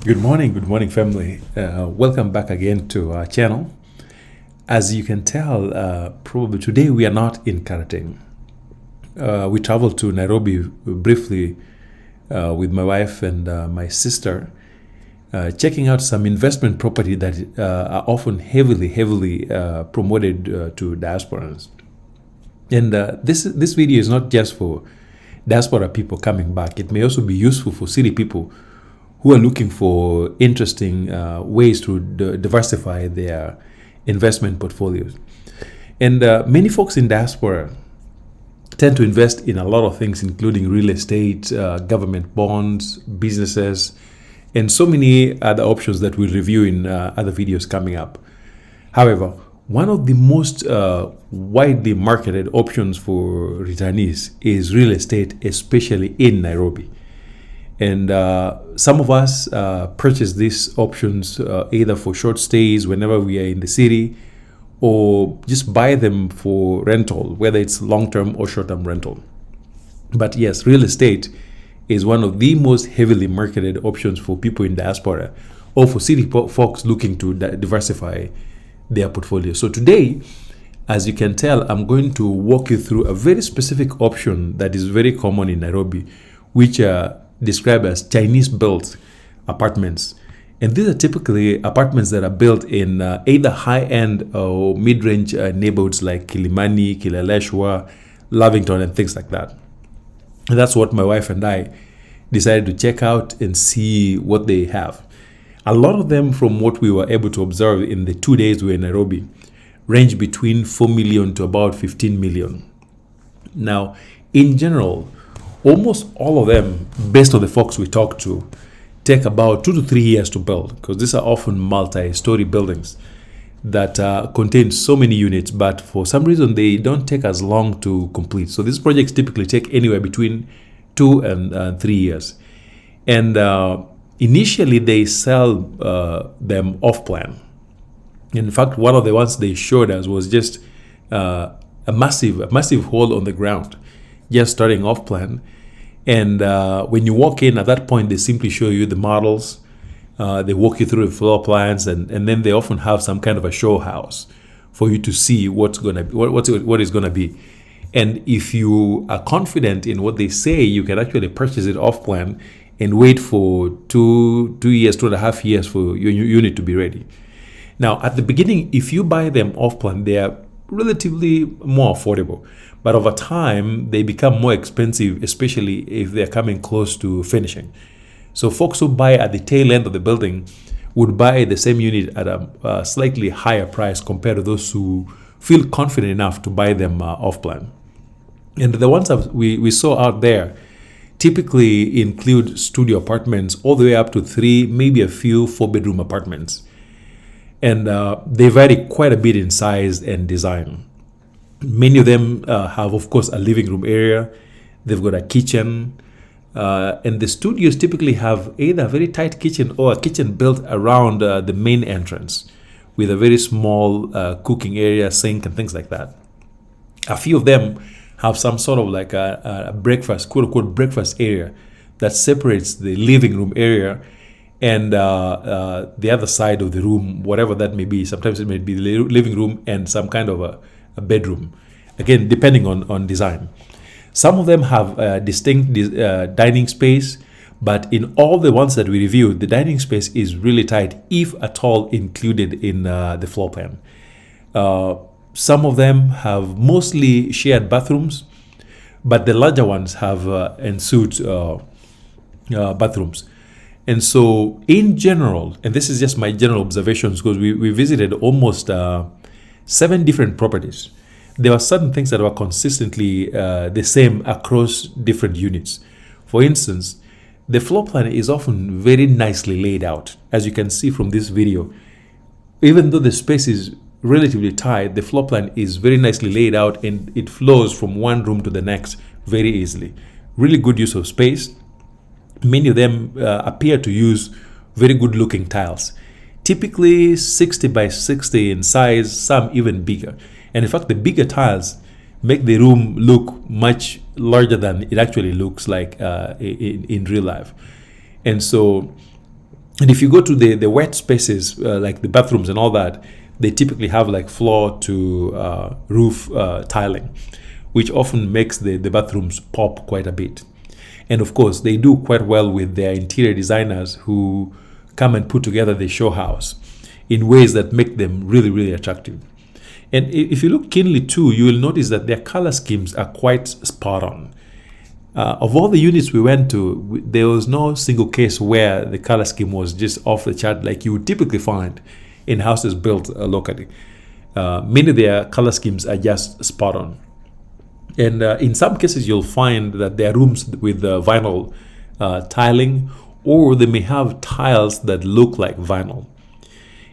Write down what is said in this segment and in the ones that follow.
Good morning, family. Welcome back again to our channel. As you can tell, probably today we are not in Karating. We traveled to Nairobi briefly with my wife and my sister, checking out some investment property that are often heavily promoted to diasporans. And this video is not just for diaspora people coming back. It may also be useful for city people who are looking for interesting ways to diversify their investment portfolios. And many folks in diaspora tend to invest in a lot of things, including real estate, government bonds, businesses, and so many other options that we'll review in other videos coming up. However, one of the most widely marketed options for returnees is real estate, especially in Nairobi. And some of us purchase these options either for short stays whenever we are in the city, or just buy them for rental, whether it's long-term or short-term rental. But yes, real estate is one of the most heavily marketed options for people in diaspora or for city folks looking to diversify their portfolio. So today, as you can tell, I'm going to walk you through a very specific option that is very common in Nairobi, which described as Chinese-built apartments. And these are typically apartments that are built in either high-end or mid-range neighborhoods like Kilimani, Kileleshwa, Lavington, and things like that. And that's what my wife and I decided to check out and see what they have. A lot of them, from what we were able to observe in the 2 days we were in Nairobi, range between 4 million to about 15 million. Now, in general, almost all of them, based on the folks we talked to, take about 2 to 3 years to build, because these are often multi-story buildings that contain so many units, but for some reason they don't take as long to complete. So these projects typically take anywhere between 2 and 3 years. And initially they sell them off-plan. In fact, one of the ones they showed us was just a massive hole on the ground, just starting off plan. And when you walk in, at that point, they simply show you the models. They walk you through the floor plans, and then they often have some kind of a show house for you to see what is gonna be. And if you are confident in what they say, you can actually purchase it off plan and wait for 2.5 years for your unit to be ready. Now, at the beginning, if you buy them off plan, they are relatively more affordable. But over time, they become more expensive, especially if they're coming close to finishing. So folks who buy at the tail end of the building would buy the same unit at a slightly higher price compared to those who feel confident enough to buy them off plan. And the ones that we saw out there typically include studio apartments all the way up to 3, maybe a few 4-bedroom apartments. And they vary quite a bit in size and design. Many of them have, of course, a living room area. They've got a kitchen. And the studios typically have either a very tight kitchen or a kitchen built around the main entrance with a very small cooking area, sink, and things like that. A few of them have some sort of like a breakfast, quote-unquote, breakfast area that separates the living room area and the other side of the room, whatever that may be. Sometimes it may be the living room and some kind of a bedroom, again, depending on design. Some of them have a distinct dining space, but in all the ones that we reviewed, the dining space is really tight, if at all included in the floor plan. Some of them have mostly shared bathrooms, but the larger ones have ensuite bathrooms. And so in general, and this is just my general observations, because we visited almost 7 different properties, there were certain things that were consistently the same across different units. For instance, the floor plan is often very nicely laid out. As you can see from this video, even though the space is relatively tight, the floor plan is very nicely laid out and it flows from one room to the next very easily. Really good use of space. Many of them appear to use very good looking tiles, typically 60 by 60 in size, some even bigger. And in fact, the bigger tiles make the room look much larger than it actually looks like in real life. And so And if you go to the wet spaces, like the bathrooms and all that, they typically have like floor to roof tiling, which often makes the bathrooms pop quite a bit. And of course, they do quite well with their interior designers who come and put together the show house in ways that make them really, really attractive. And if you look keenly too, you will notice that their color schemes are quite spot on. Of all the units we went to, there was no single case where the color scheme was just off the chart like you would typically find in houses built locally. Many of their color schemes are just spot on. And in some cases, you'll find that there are rooms with vinyl tiling, or they may have tiles that look like vinyl.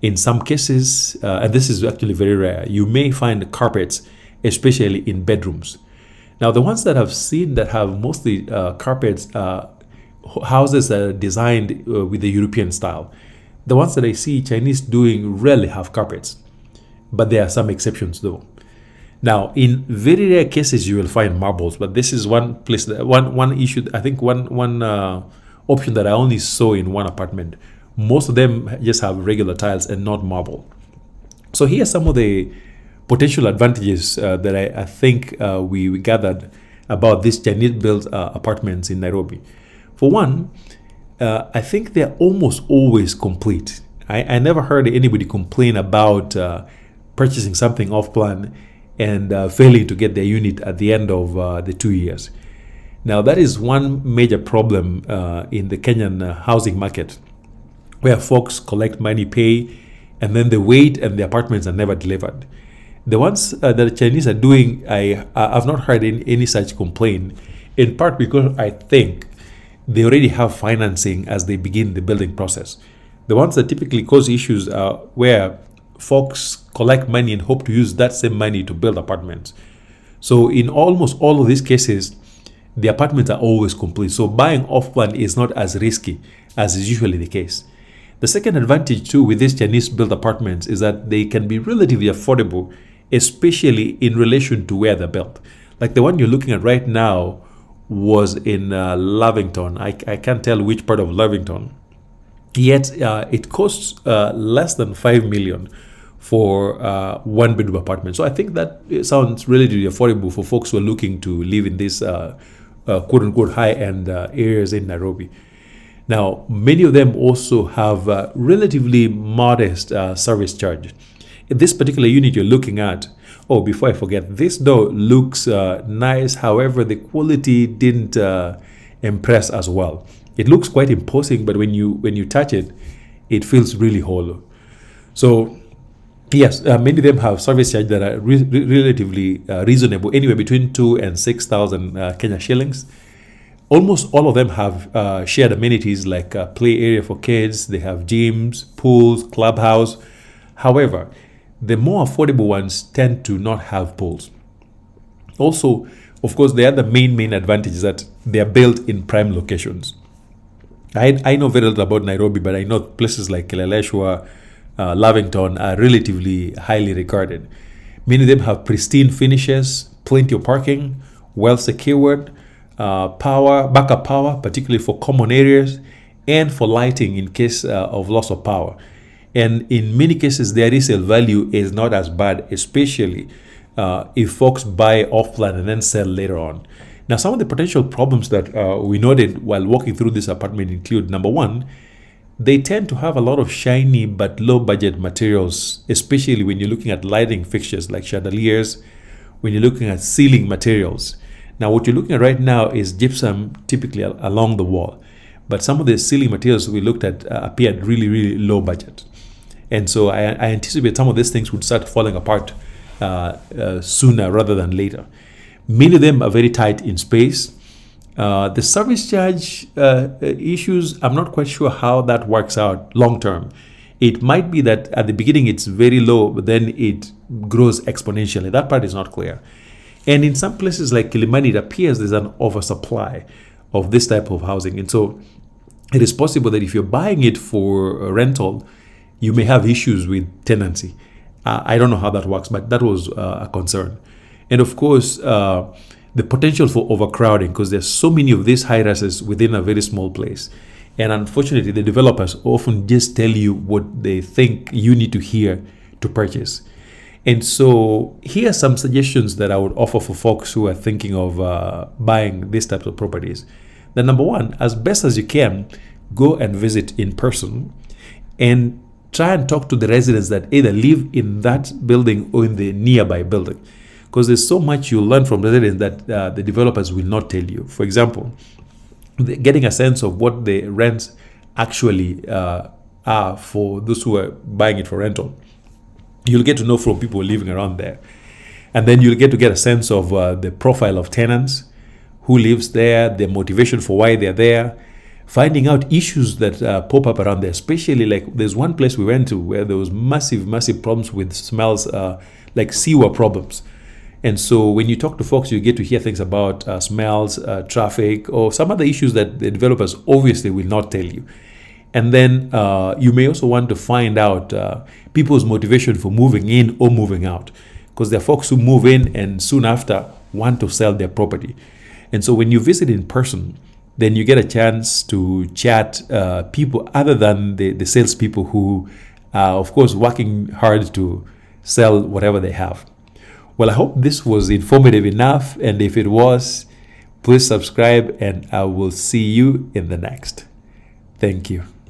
In some cases, and this is actually very rare, you may find carpets, especially in bedrooms. Now, the ones that I've seen that have mostly carpets, houses that are designed with the European style. The ones that I see Chinese doing rarely have carpets, but there are some exceptions though. Now, in very rare cases, you will find marbles, but this is one place, one issue. I think one option that I only saw in one apartment. Most of them just have regular tiles and not marble. So here are some of the potential advantages that I think we gathered about these Chinese-built apartments in Nairobi. For one, I think they're almost always complete. I never heard anybody complain about purchasing something off-plan and failing to get their unit at the end of the 2 years. Now, that is one major problem in the Kenyan housing market, where folks collect money, pay, and then they wait and the apartments are never delivered. The ones that the Chinese are doing, I've not heard any such complaint, in part because I think they already have financing as they begin the building process. The ones that typically cause issues are where folks collect money and hope to use that same money to build apartments. So in almost all of these cases, the apartments are always complete. So buying off-plan is not as risky as is usually the case. The second advantage too with these Chinese-built apartments is that they can be relatively affordable, especially in relation to where they're built. Like the one you're looking at right now was in Lavington. I can't tell which part of Lavington. Yet it costs less than 5 million for one bedroom apartment. So I think that sounds relatively affordable for folks who are looking to live in these quote unquote high end areas in Nairobi. Now, many of them also have relatively modest service charge. In this particular unit you're looking at, oh, before I forget, this door looks nice. However, the quality didn't impress as well. It looks quite imposing, but when you touch it, it feels really hollow. So yes, many of them have service charge that are relatively reasonable, anywhere between 2,000 and 6,000 Kenya shillings. Almost all of them have shared amenities like a play area for kids. They have gyms, pools, clubhouse. However, the more affordable ones tend to not have pools. Also, of course, the other main advantage is that they are built in prime locations. I know very little about Nairobi, but I know places like Kileleshwa, Lavington are relatively highly regarded. Many of them have pristine finishes, plenty of parking, well secured, backup power, particularly for common areas, and for lighting in case of loss of power. And in many cases, their resale value is not as bad, especially if folks buy off-plan and then sell later on. Now, some of the potential problems that we noted while walking through this apartment include, number one, they tend to have a lot of shiny but low-budget materials, especially when you're looking at lighting fixtures like chandeliers, when you're looking at ceiling materials. Now, what you're looking at right now is gypsum, typically along the wall. But some of the ceiling materials we looked at appeared really, really low budget. And so I anticipate some of these things would start falling apart sooner rather than later. Many of them are very tight in space. The service charge issues, I'm not quite sure how that works out long term. It might be that at the beginning it's very low, but then it grows exponentially. That part is not clear. And in some places like Kilimani, it appears there's an oversupply of this type of housing. And so it is possible that if you're buying it for rental, you may have issues with tenancy. I don't know how that works, but that was a concern. And of course, the potential for overcrowding, because there's so many of these high rises within a very small place. And unfortunately, the developers often just tell you what they think you need to hear to purchase. And so here are some suggestions that I would offer for folks who are thinking of buying these types of properties. The number one, as best as you can, go and visit in person and try and talk to the residents that either live in that building or in the nearby building. Because there's so much you'll learn from residents that the developers will not tell you. For example, getting a sense of what the rents actually are for those who are buying it for rental. You'll get to know from people living around there. And then you'll get to get a sense of the profile of tenants, who lives there, their motivation for why they're there, finding out issues that pop up around there. Especially like there's one place we went to where there was massive problems with smells, like sewer problems. And so when you talk to folks, you get to hear things about smells, traffic, or some other issues that the developers obviously will not tell you. And then you may also want to find out people's motivation for moving in or moving out, because there are folks who move in and soon after want to sell their property. And so when you visit in person, then you get a chance to chat people other than the salespeople who are, of course, working hard to sell whatever they have. Well, I hope this was informative enough. And if it was, please subscribe and I will see you in the next. Thank you.